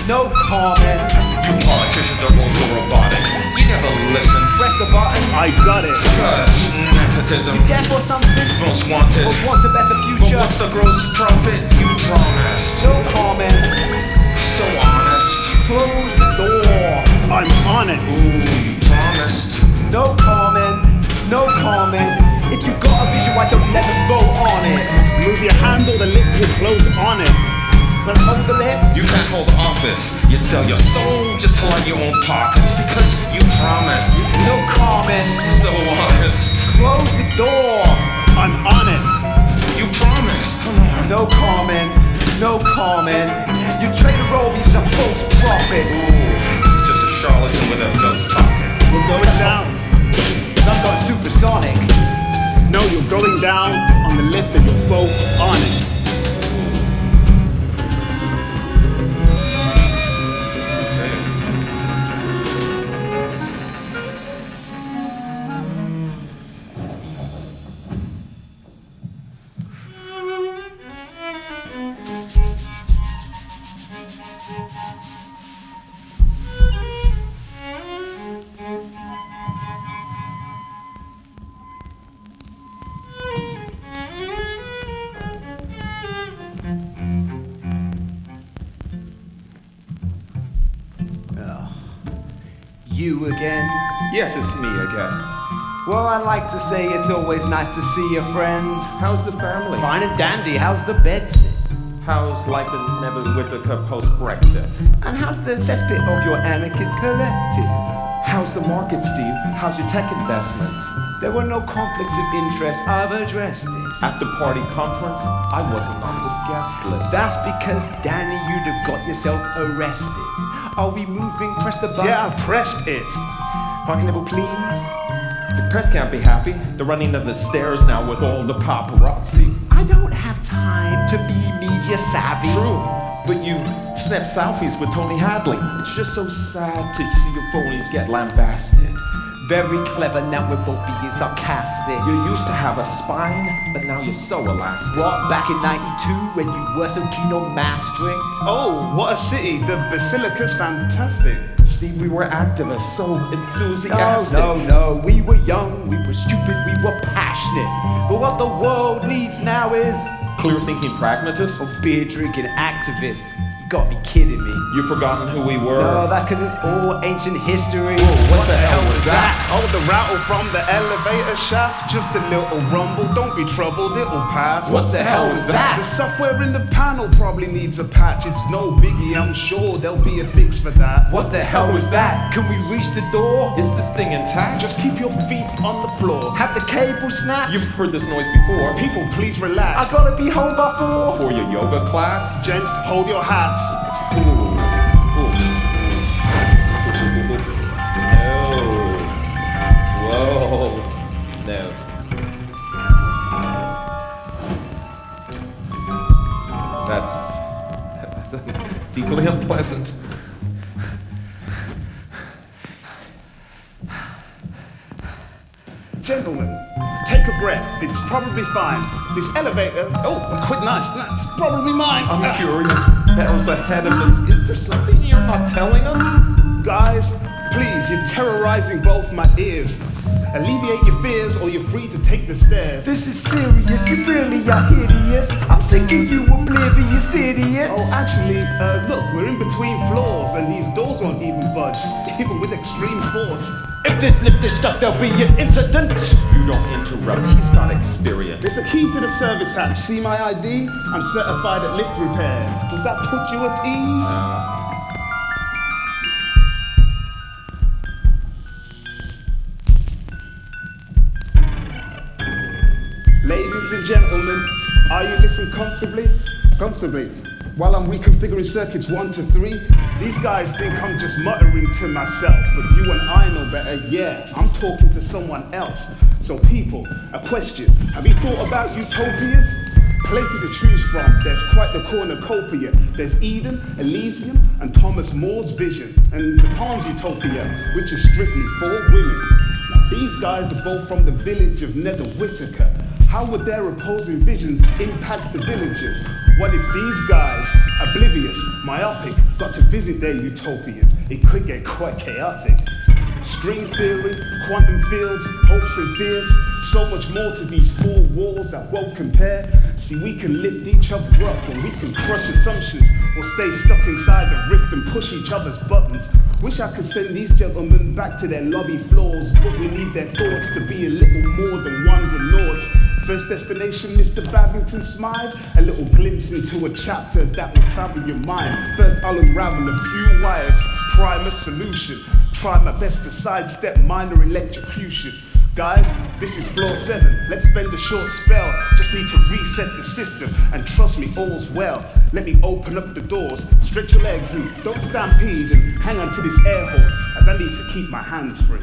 no comment. You politicians are also robotic. You never listen. Press the button. I got it. Such nepotism. Deaf or something? Most wanted. Most wants a better But future. what's the gross profit? You promised. No comment. So honest. Close the door. I'm on it. Ooh, you promised. No comment. No comment. If you got a vision, why don't you let them go on it? Move your handle, the lift will close on it. But hold the lift. You can't hold office. You'd sell your soul just to line your own pockets because you promised. No comment. So honest. Close the door. I'm on it. You promised. Come on. No comment. No comment. You trade a role because a false prophet. Ooh, just a charlatan with a ghost talking. We're going down. I'm going supersonic. No, you're going down on the lift and you're both on it. You again? Yes, it's me again. Well, I like to say it's always nice to see a friend. How's the family? Fine and dandy. How's the bedsit? How's life in Nether Whittaker post-Brexit? And how's the cesspit of your anarchist collective? How's the market, Steve? How's your tech investments? There were no conflicts of interest. I've addressed this. At the party conference, I wasn't on the guest list. That's because, Danny, you'd have got yourself arrested. Are we moving? Press the button. Yeah, I pressed it. Parking level, please. The press can't be happy. They're running up the stairs now with all the paparazzi. I don't have time to be media savvy. True, but you snap selfies with Tony Hadley. It's just so sad to see your phonies get lambasted. Very clever, now we're both being sarcastic. You used to have a spine, but now you're so elastic. What, back in 92 when you were so keen on Maastricht? Oh, what a city. The Basilica's fantastic. Steve, we were activists, so enthusiastic. No, we were young, we were stupid, we were passionate. But what the world needs now is Clear-thinking pragmatists? beer-drinking activists. You gotta be kidding me. You've forgotten who we were? No, that's because it's all ancient history. What the hell was that? Oh, the rattle from the elevator shaft. Just a little rumble. Don't be troubled, it'll pass. What the hell was that? The software in the panel probably needs a patch. It's no biggie, I'm sure there'll be a fix for that. What the hell was that? Can we reach the door? Is this thing intact? Just keep your feet on the floor. Have the cable snapped? You've heard this noise before. People, please relax. I gotta be home by 4. For your yoga class? Gents, hold your hats. Ooh. Ooh. No. Whoa. No. That's deeply unpleasant. Gentlemen, take a breath. It's probably fine. This elevator. Oh, quite nice. That's probably mine. I'm curious. Barrow's ahead of us. Is there something you're not telling us? Guys, please, you're terrorizing both my ears. Alleviate your fears or you're free to take the stairs. This is serious, you really are hideous. I'm sick of you oblivious idiots. Oh, actually, look, we're in between floors and these doors won't even budge, even with extreme force. If this lift is stuck, there'll be an incident. You don't interrupt. He's got experience. There's a key to the service hatch. See my ID? I'm certified at lift repairs. Does that put you at ease? Ladies and gentlemen, are you listening comfortably? Comfortably. While I'm reconfiguring circuits 1 to 3, these guys think I'm just muttering to myself, but you and I know better. Yeah, I'm talking to someone else. So people, a question. Have you thought about utopias? Plenty to choose from. There's quite the cornucopia. There's Eden, Elysium, and Thomas More's vision, and the Palms Utopia, which is strictly for women. Now, these guys are both from the village of Nether Whittaker. How would their opposing visions impact the villagers? What if these guys, oblivious, myopic, got to visit their utopias? It could get quite chaotic. String theory, quantum fields, hopes and fears, so much more to these four walls that won't compare. See, we can lift each other up and we can crush assumptions or stay stuck inside the rift and push each other's buttons. Wish I could send these gentlemen back to their lobby floors, but we need their thoughts to be a little more than ones and noughts. First destination, Mr. Bavington Smythe, a little glimpse into a chapter that will travel your mind. First I'll unravel a few wires, prime a solution. Try my best to sidestep minor electrocution. Guys, this is floor 7. Let's spend a short spell. Just need to reset the system, and trust me, all's well. Let me open up the doors, stretch your legs, and don't stampede, and hang on to this air horn, as I need to keep my hands free.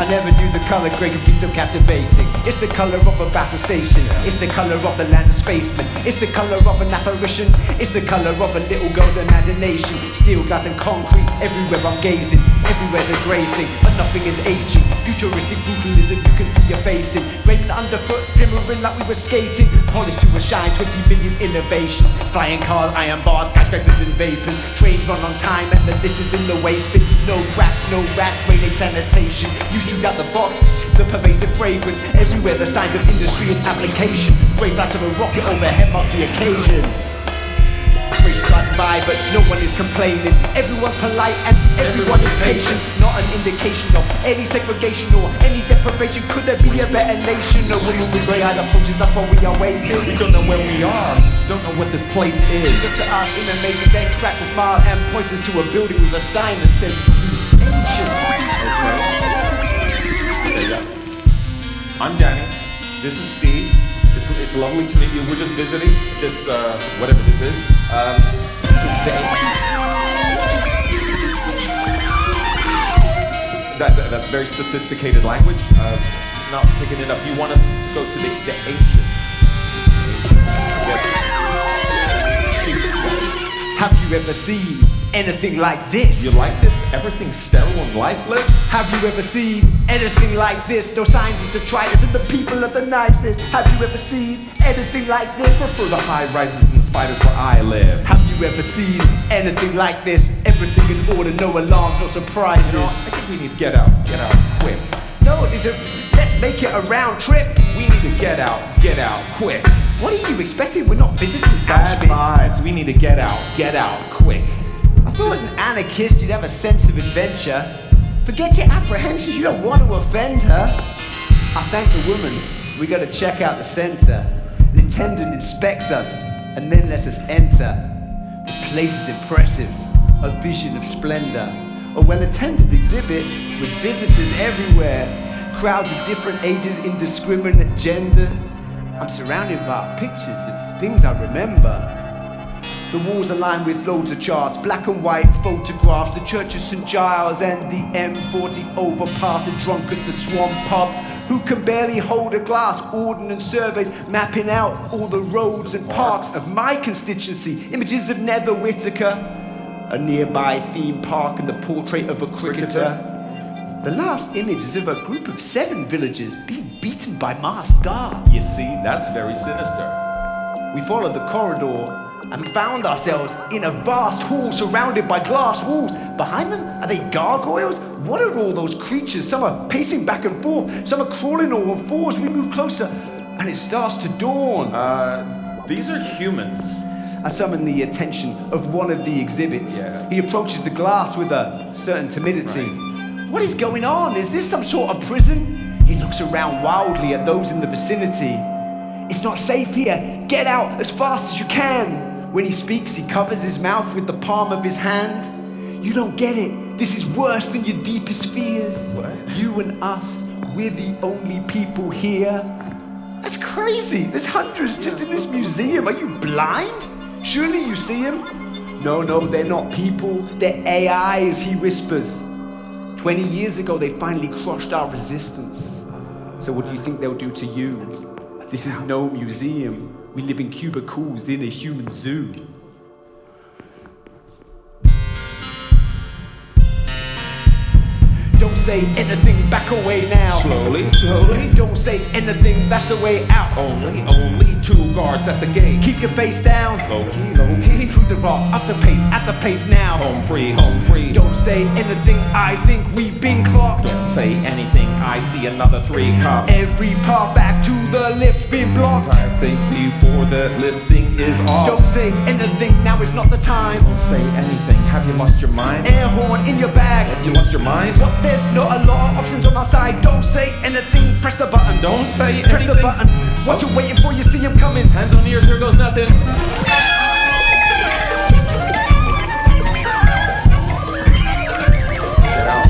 I never knew the colour grey could be so captivating. It's the colour of a battle station. It's the colour of the land of spacemen. It's the colour of an apparition. It's the colour of a little girl's imagination. Steel, glass and concrete, everywhere I'm gazing. Everywhere's a grey thing, but nothing is aging. Futuristic brutalism you can see your facing. Raven underfoot, glimmering like we were skating. Polished to a shine, 20 million innovations. Flying cars, iron bars, skyscrapers and vapors. Trains run on time and the litters in the waste bin. No cracks, no rat, railway sanitation. You shoot out the box, the pervasive fragrance. Everywhere the signs of industry and application. Great flash of a rocket overhead marks the occasion. Race driving by, but no one is complaining. Everyone's polite and everyone is patient. Not an indication of any segregation or any deprivation. Could there be a better nation? A woman with grey-eyed approaches us while we are waiting. We don't know where we are, don't know what this place is. She looks at us in amazement, then cracks a smile and points us to a building with a sign that says ancient. I'm Danny. This is Steve. It's lovely to meet you. We're just visiting this, whatever this is. That's very sophisticated language. Not picking it up. You want us to go to the ancient. Yes. Have you ever seen anything like this? You like this? Everything's sterile and lifeless? Have you ever seen anything like this? No signs of detritus and the people are the nicest. Have you ever seen anything like this? Prefer the high rises and spiders where I live. Have you ever seen anything like this? Everything in order, no alarms, no surprises. You know, I think we need to get out quick. No, let's make it a round trip. We need to get out quick. What are you expecting? We're not visiting Bad Auschwitz. vibes. We need to get out quick. I thought as an anarchist you'd have a sense of adventure. Forget your apprehensions, you don't want to offend her. I thank the woman. We gotta check out the center. The attendant inspects us and then lets us enter. The place is impressive, a vision of splendor. A well-attended exhibit with visitors everywhere. Crowds of different ages, indiscriminate gender. I'm surrounded by pictures of things I remember. The walls are lined with loads of charts, black and white photographs, the Church of St Giles and the M40 overpass, and drunk at the Swamp Pub. who can barely hold a glass. Ordnance surveys mapping out all the roads and parks of my constituency. Images of Nether Whittaker, a nearby theme park and the portrait of a cricketer. The last image is of a group of 7 villagers being beaten by masked guards. You see, that's very sinister. We followed the corridor and found ourselves in a vast hall surrounded by glass walls. Behind them, are they gargoyles? What are all those creatures? Some are pacing back and forth, some are crawling on all fours. We move closer and it starts to dawn. These are humans. I summon the attention of one of the exhibits. Yeah. He approaches the glass with a certain timidity. What is going on? Is this some sort of prison? He looks around wildly at those in the vicinity. It's not safe here. Get out as fast as you can. When he speaks, he covers his mouth with the palm of his hand. You don't get it. This is worse than your deepest fears. What? You and us, we're the only people here. That's crazy. There's hundreds just in this museum. Are you blind? Surely you see them? No, they're not people. They're AIs, he whispers. 20 years ago, they finally crushed our resistance. So what do you think they'll do to you? This is no museum. We live in cubicles in a human zoo. Don't say anything, back away now. Slowly. Don't say anything, that's the way out. Only 2 guards at the gate. Keep your face down. Low key. Through the rock, up the pace, at the pace now. Home free. Don't say anything, I think we've been clocked. Don't say anything, I see another 3 cops. Every path back to the lift's been blocked. I think before the lifting is off. Don't say anything, now is not the time. Don't say anything, have you lost your mind? Air horn in your bag. Have you lost your mind? What? There's not a lot of options on our side. Don't say anything, press the button. Don't say Press the anything. button. What you waiting for? You see him coming. Hands on ears, here goes nothing. Get out.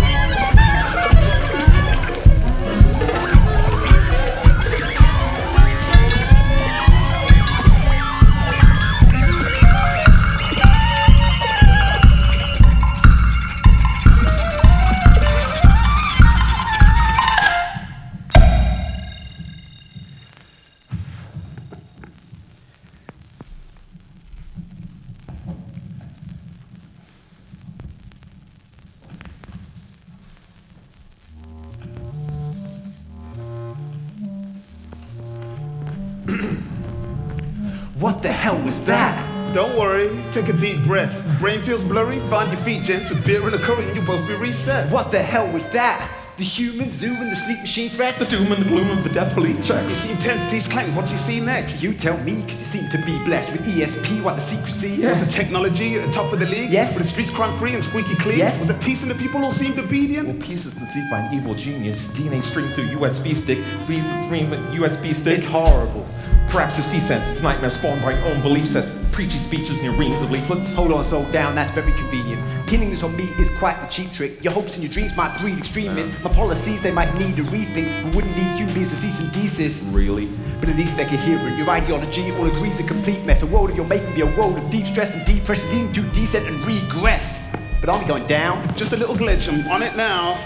What the hell was that? Don't worry, take a deep breath. Brain feels blurry, find your feet, gents. A beer and a curry and you'll both be reset. What the hell was that? The human zoo and the sleep machine threats? The doom and the gloom of the death police You checks. see intensities claim, what you see next? You tell me, cause you seem to be blessed with ESP, what the secrecy? Was the technology at the top of the league? Yes. Were the streets crime free and squeaky clean? Yes. Was it peace and the people all seemed obedient? Well, peace is conceived by an evil genius. DNA streamed through USB stick. Please stream with USB stick. It's horrible. Perhaps you see sense. It's nightmare spawned by your own belief sets. Preachy speeches and your reams of leaflets. Hold on, slow down, that's very convenient. Pinning this on me is quite a cheap trick. Your hopes and your dreams might breed extremists. My policies, they might need a rethink. We wouldn't need human beings to cease and desist. Really? But at least they're coherent. Your ideology all agrees a complete mess. A world of your making be a world of deep stress and depression, leading to descent and regress. But aren't we going down? Just a little glitch, I'm on it now.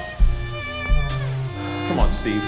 Come on, Steve.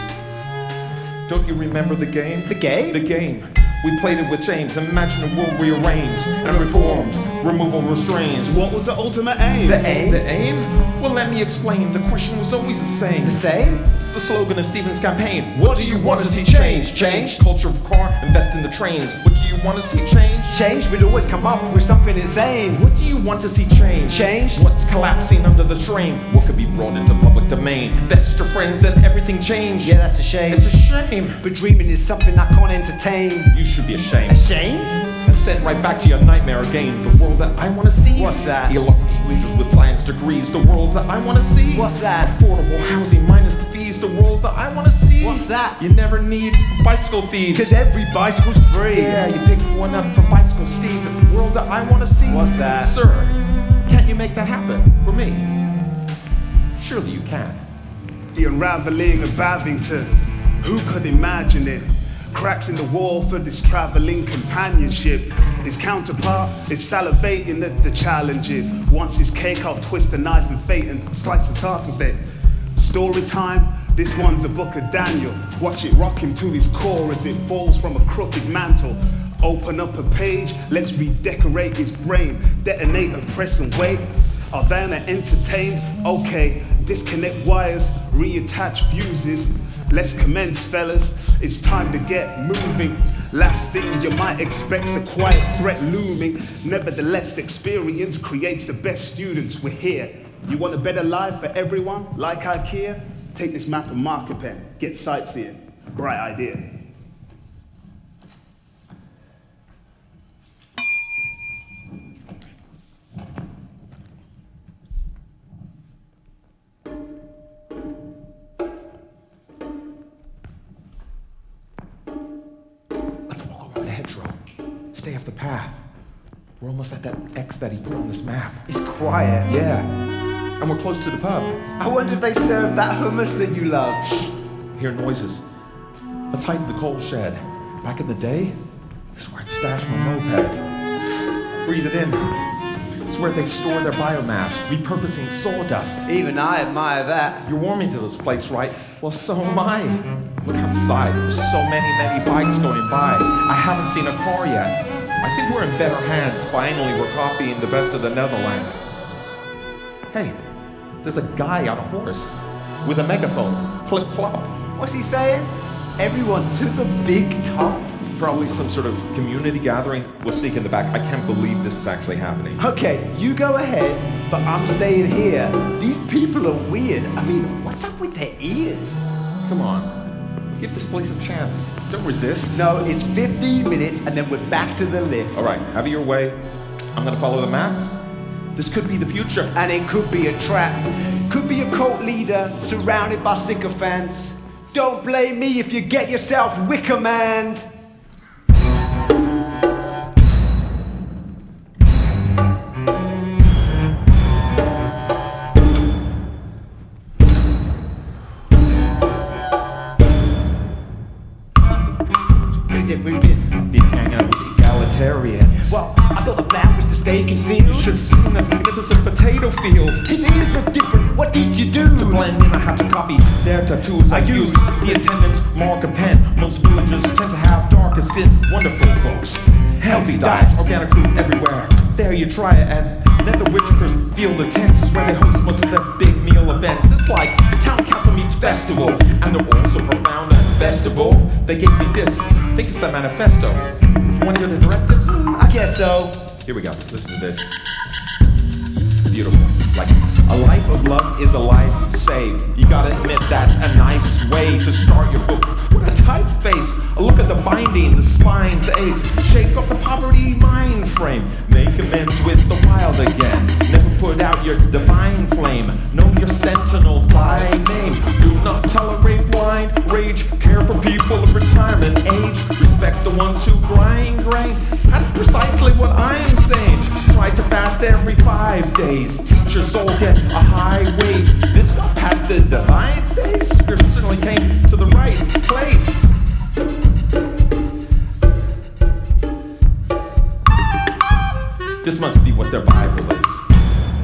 Don't you remember the game? The game? The game. We played it with James. Imagine a world rearranged and reformed. Removal restraints. What was the ultimate aim? The aim? The aim? Well, let me explain. The question was always the same. The same? It's the slogan of Stephen's campaign. What do you want to see change? Change? Culture of car, invest in the trains. What do you want to see change? Change would always come up with something insane. What do you want to see change? Change? What's collapsing under the strain? What could be brought into public domain? Best of friends and everything change. Yeah, that's a shame. It's a shame. But dreaming is something I can't entertain. You should be ashamed. Ashamed? And sent right back to your nightmare again. The world that I want to see. What's that? Illustrious leaders with science degrees. The world that I want to see. What's that? Affordable housing minus the fees. The world that I want to see. What's that? You never need bicycle thieves. Cause every bicycle's free. Yeah, you pick one up for bicycle Steve. The world that I want to see. What's that? Sir, can't you make that happen for me? Surely you can. The unraveling of Abington. Who could imagine it? Cracks in the wall for this traveling companionship. His counterpart is salivating at the challenges. Wants his cake, I'll twist the knife and fate and slice his half of it. Story time, This one's a book of Daniel. Watch it rock him to his core as it falls from a crooked mantle. Open up a page, let's redecorate his brain. Detonate and press and wait. Are they entertained? Okay, disconnect wires, reattach fuses. Let's commence, fellas. It's time to get moving. Last thing you might expect's a quiet threat looming. Nevertheless, experience creates the best students. We're here. You want a better life for everyone, like IKEA? Take this map and marker pen. Get sightseeing. Bright idea. Stay off the path. We're almost at that X that he put on this map. It's quiet. Yeah. And we're close to the pub. I wonder if they serve that hummus that you love. Shh. Hear noises. Let's hide in the coal shed. Back in the day, this is where I'd stash my moped. Breathe it in. It's where they store their biomass, repurposing sawdust. Even I admire that. You're warming to this place, right? Well, so am I. Look outside. There's so many bikes going by. I haven't seen a car yet. I think we're in better hands. Finally, we're copying the best of the Netherlands. Hey, there's a guy on a horse with a megaphone. Clip clop. What's he saying? Everyone to the big top. Probably some sort of community gathering. We'll sneak in the back. I can't believe this is actually happening. Okay, you go ahead, but I'm staying here. These people are weird. I mean, what's up with their ears? Come on. Give this place a chance. Don't resist. No, it's 15 minutes and then we're back to the lift. All right, have it your way. I'm gonna follow the map. This could be the future. And it could be a trap. Could be a cult leader surrounded by sycophants. Don't blame me if you get yourself Wickermanned. Been hanging out with egalitarians. Well, I thought the plan was to stay concealed. Should have seen this magnificent potato field. His ears look different. What did you do? To blend in, I had to copy their tattoos. I used the attendant's marker pen. Most villagers tend to have darker skin. Wonderful folks. Healthy diets, organic food everywhere. There you try it, and Nether Whittakers feel the tense is where they host most of their big meal events. It's like town council meets festival, and they're all so profound and festival. They gave me this. I think it's the manifesto. Want to hear the directives? I guess so. Here we go. Listen to this. Beautiful. Like, a life of love is a life saved. You gotta admit that's a nice way to start your book. What a typeface. A look at the binding, the spine's ace. Shake off the poverty mind frame. Make amends with the wild again. Never put out your divine flame. Know your sentinels by name. Do not tolerate blind rage. Care for people of retirement age. Respect the ones who grind grain. That's precisely what I'm saying. Try to fast every 5 days. Teachers all get a high wage. This got past the divine face. You certainly came to the right place. This must be what their Bible is.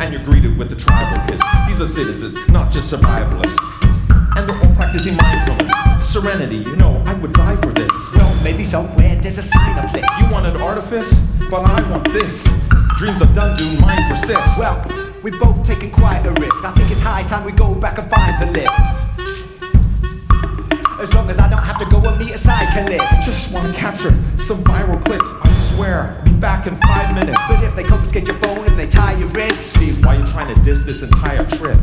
And you're greeted with the tribal kiss. These are citizens, not just survivalists. And they're all practicing mindfulness. Serenity, you know, I would die for this. Well, maybe somewhere there's a sign of this. You want an artifice, but I want this. Dreams are done, do mine persist. Well, we've both taken quite a risk. I think it's high time we go back and find the lift. As long as I don't have to go and meet a cyclist. Just want to capture some viral clips. I swear, be back in 5 minutes. But if they confiscate your phone and they tie your wrists, see why you're trying to diss this entire trip.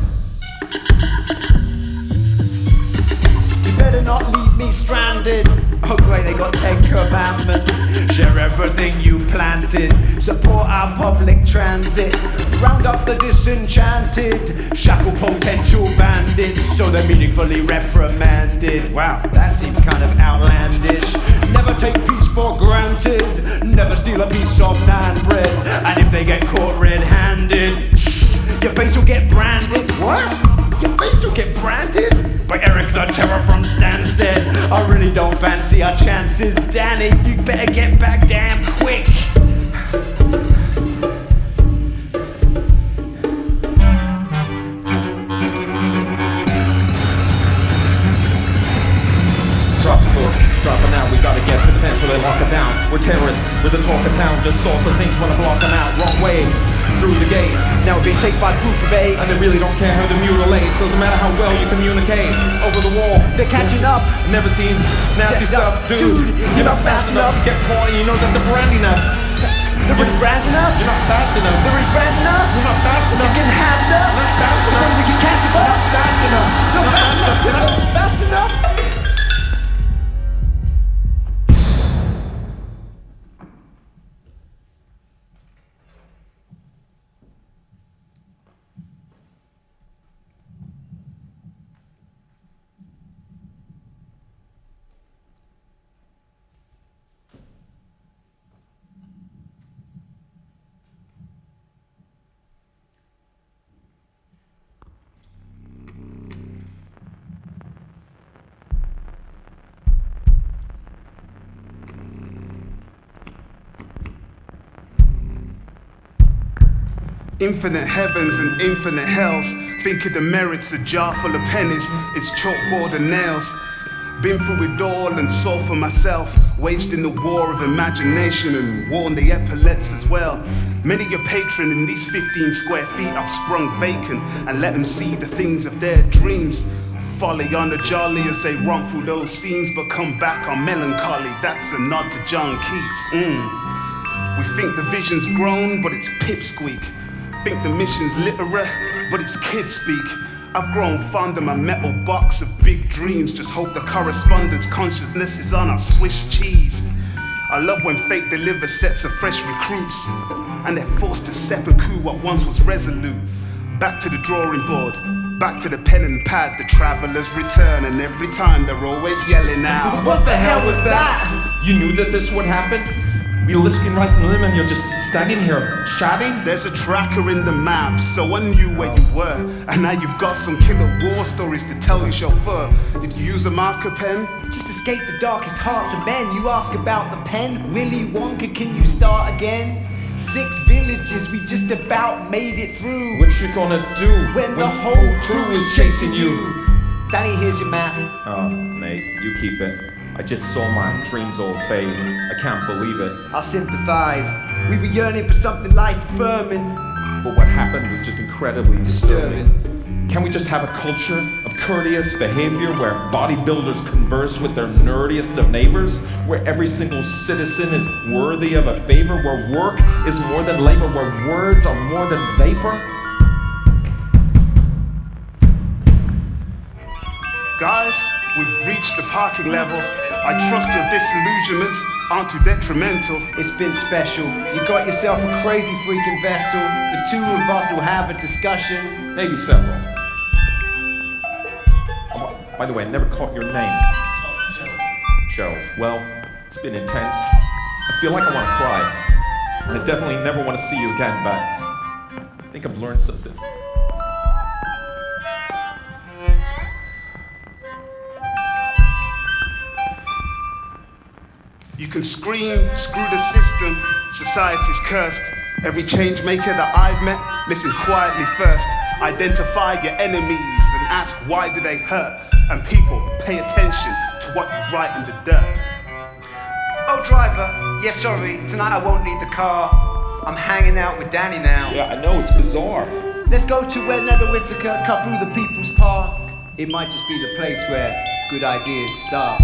You better not leave me stranded. Oh great, they got 10 commandments. Share everything you planted. Support our public transit. Round up the disenchanted. Shackle potential bandits so they're meaningfully reprimanded. Wow, that seems kind of outlandish. Never take peace for granted. Never steal a piece of naan bread. And if they get caught red-handed, your face will get branded. What? Your face will get branded? By Eric the Terror from Stansted. I really don't fancy our chances, Danny. You better get back damn quick. We're terrorists with the talk of town. Just saw some things wanna block them out. Wrong way, through the gate. Now we're being chased by a group of 8, And they really don't care how to mutilate. Doesn't matter how well you communicate. Over the wall, they're catching up. never seen nasty stuff, dude. You're not fast enough. Get caught and you know that they're branding us. They're rebranding us. You're not fast enough. They're rebranding us. You're not fast enough. It's getting past us. Not fast enough. Then we can catch the bus. Not fast enough. Not Not fast enough. enough. Not fast enough. Infinite heavens and infinite hells. Think of the merits, a jar full of pennies. It's chalkboard and nails. Been through it all and saw for myself. Waged in the war of imagination and warned the epaulets as well. Many a patron in these 15 square feet I've sprung vacant and let them see the things of their dreams. Folly on the jolly as they run through those scenes, but come back on melancholy. That's a nod to John Keats. We think the vision's grown, but it's pipsqueak. Think the mission's literate, but it's kid speak. I've grown fond of my metal box of big dreams. Just hope the correspondence consciousness is on our Swiss cheese. I love when fate delivers sets of fresh recruits, and they're forced to seppuku what once was resolute. Back to the drawing board, back to the pen and pad. The travelers return, and every time they're always yelling out, What the hell was that? You knew that this would happen? Realistic rising limb and you're just standing here chatting? There's a tracker in the map, so I knew where you were. And now you've got some killer war stories to tell your chauffeur. Did you use a marker pen? Just escape the darkest hearts of men. You ask about the pen? Willy Wonka, can you start again? 6 villages, we just about made it through. What you gonna do when the whole crew is chasing you? Danny, here's your map. Oh, mate, you keep it. I just saw my dreams all fade. I can't believe it. I sympathize. We were yearning for something life-affirming. But what happened was just incredibly disturbing. Can we just have a culture of courteous behavior where bodybuilders converse with their nerdiest of neighbors? Where every single citizen is worthy of a favor? Where work is more than labor? Where words are more than vapor? Guys, we've reached the parking level. I trust your disillusionments aren't too detrimental. It's been special. You got yourself a crazy freaking vessel. The two of us will have a discussion. Maybe several. Oh, by the way, I never caught your name. Joe. Well, it's been intense. I feel like I want to cry. And I definitely never want to see you again, but I think I've learned something. You can scream, screw the system, society's cursed. Every change maker that I've met, listen quietly first. Identify your enemies and ask why do they hurt. And people, pay attention to what you write in the dirt. Oh, driver, yeah, sorry, tonight I won't need the car. I'm hanging out with Danny now. Yeah, I know, it's bizarre. Let's go to where Nether Whittaker cut through the People's Park. It might just be the place where good ideas start.